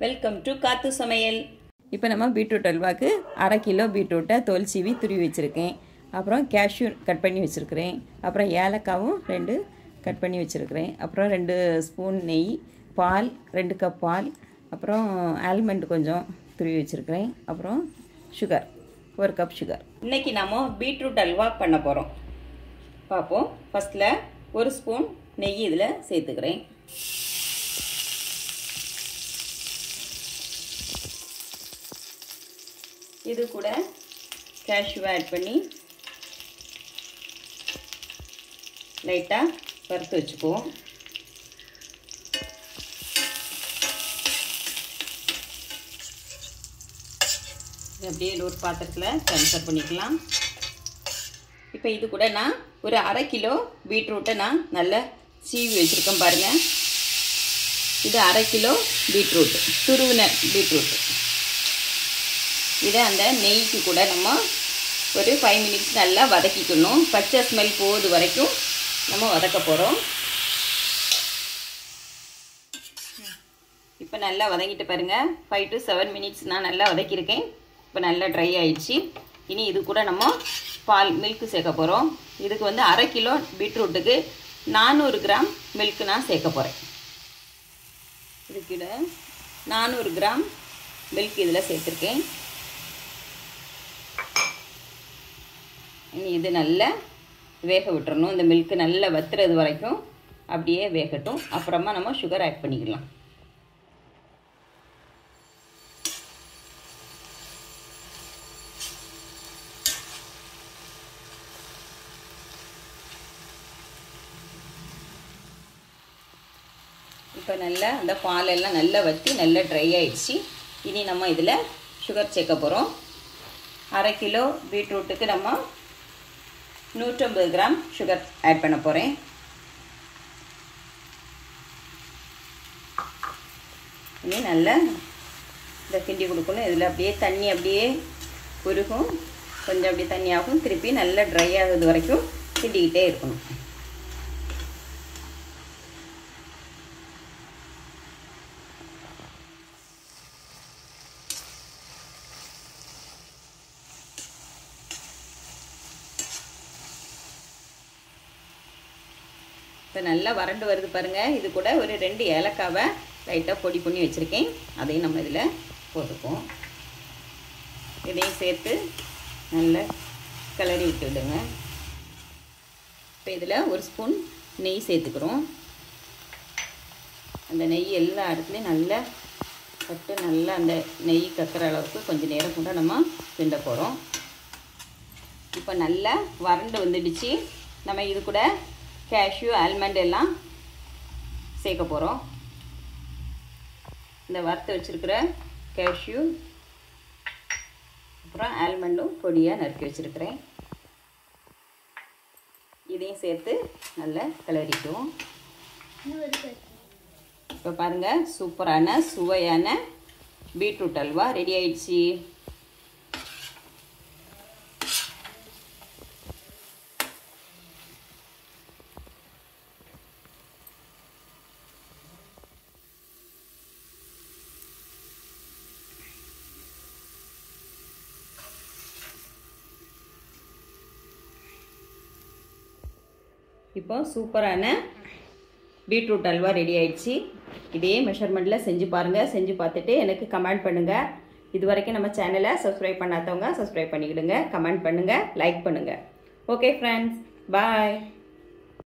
Welcome to காத்து சமையல். இப்போ நம்ம பீட்ரூட் அல்வாக்கு 1/2 கிலோ பீட்ரூட்டை தோல் சீவி துருவி வச்சுருக்கேன். அப்புறம் கேஷ்யூ கட் பண்ணி வச்சுருக்கிறேன். அப்புறம் ஏலக்காவும் 2 கட் பண்ணி வச்சுருக்கிறேன். அப்புறம் 2 ஸ்பூன் நெய், பால் 2 கப் பால், அப்புறம் ஆல்மண்ட் கொஞ்சம் துருவி வச்சுருக்கிறேன். அப்புறம் சுகர் 1 கப் சுகர். இன்றைக்கி நம்ம பீட்ரூட் அல்வா பண்ண போகிறோம். பார்ப்போம். ஃபஸ்ட்டில் 1 ஸ்பூன் நெய் இதில் சேர்த்துக்கிறேன். இது கூட கேஷ்யூவை ஆட் பண்ணி லைட்டாக வறுத்து வச்சுக்குவோம். அப்படியே ஒரு பாத்திரத்தில் ட்ரான்ஸ்ஃபர் பண்ணிக்கலாம். இப்போ இது கூட நான் ஒரு 1/2 கிலோ பீட்ரூட்டை நான் நல்லா சீவி வச்சுருக்கேன் பாருங்கள். இது 1/2 கிலோ பீட்ரூட், துருவின பீட்ரூட். இதை அந்த நெய்க்கு கூட நம்ம ஒரு 5 மினிட்ஸ் நல்லா வதக்கிக்கணும். பச்சை ஸ்மெல் போகுது வரைக்கும் நம்ம வதக்க போகிறோம். இப்போ நல்லா வதங்கிட்டு பாருங்கள். 5 to 7 மினிட்ஸ் நான் நல்லா வதக்கியிருக்கேன். இப்போ நல்லா ட்ரை ஆயிடுச்சு. இனி இது கூட நம்ம பால் மில்க்கு சேர்க்க போகிறோம். இதுக்கு வந்து 1/2 கிலோ பீட்ரூட்டுக்கு 400 கிராம் மில்க்கு நான் சேர்க்க போகிறேன். இதுக்கிட 400 கிராம் மில்க் இதில் சேர்த்துருக்கேன். இனி இது நல்லா வேக விட்டுறணும். இந்த மில்க்கு நல்லா வத்துறது வரைக்கும் அப்படியே வேகட்டும். அப்புறமா நம்ம சுகர் ஆட் பண்ணிக்கலாம். இப்போ நல்லா அந்த பாலெல்லாம் நல்லா வற்றி நல்லா ட்ரை ஆகிடுச்சு. இனி நம்ம இதில் சுகர் சேர்க்க போகிறோம். 1/2 கிலோ பீட்ரூட்டுக்கு நம்ம 150 கிராம் சுகர் ஆட் பண்ண போகிறேன். இனி நல்லா இந்த கிண்டி கொடுக்கணும். இதில் அப்படியே தண்ணி அப்படியே உருகும், கொஞ்சம் அப்படியே தண்ணி ஆகும். திருப்பி நல்லா ட்ரை ஆகுது வரைக்கும் கிண்டிக்கிட்டே இருக்கணும். இப்போ நல்லா வறண்டு வருது பாருங்கள். இது கூட ஒரு 2 ஏலக்காவை லைட்டாக பொடி பண்ணி வச்சுருக்கேன். அதையும் நம்ம இதில் போட்டுப்போம். இதையும் சேர்த்து நல்லா கிளறி விட்டு விடுங்க. இப்போ இதில் 1 ஸ்பூன் நெய் சேர்த்துக்கிறோம். அந்த நெய் எல்லா இடத்துலையும் நல்லா பட்டு நல்லா அந்த நெய் கத்துற அளவுக்கு கொஞ்சம் நேரம் கூட நம்ம கிண்ட போகிறோம். இப்போ நல்லா வறண்டு வந்துடுச்சு. நம்ம இது கூட கேஷ்யூ, ஆல்மண்ட் எல்லாம் சேர்க்க போகிறோம். இந்த வறுத்து வச்சுருக்கிற கேஷ்யூ அப்புறம் ஆல்மண்டும் பொடியாக நறுக்கி வச்சுருக்கிறேன். இதையும் சேர்த்து நல்லா கிளறிக்குவோம். இப்போ பாருங்கள், சூப்பரான சுவையான பீட்ரூட் அல்வா ரெடி ஆயிடுச்சு. இப்போ சூப்பரான பீட்ரூட் அல்வா ரெடி ஆயிடுச்சு. இதே மெஷர்மெண்ட்டில் செஞ்சு பாருங்கள். செஞ்சு பார்த்துட்டு எனக்கு கமெண்ட் பண்ணுங்கள். இது வரைக்கும் நம்ம சேனலை சப்ஸ்கிரைப் பண்ணாதவங்க சப்ஸ்கிரைப் பண்ணிக்கிடுங்க. கமெண்ட் பண்ணுங்கள், லைக் பண்ணுங்கள். ஓகே ஃப்ரெண்ட்ஸ், பாய்.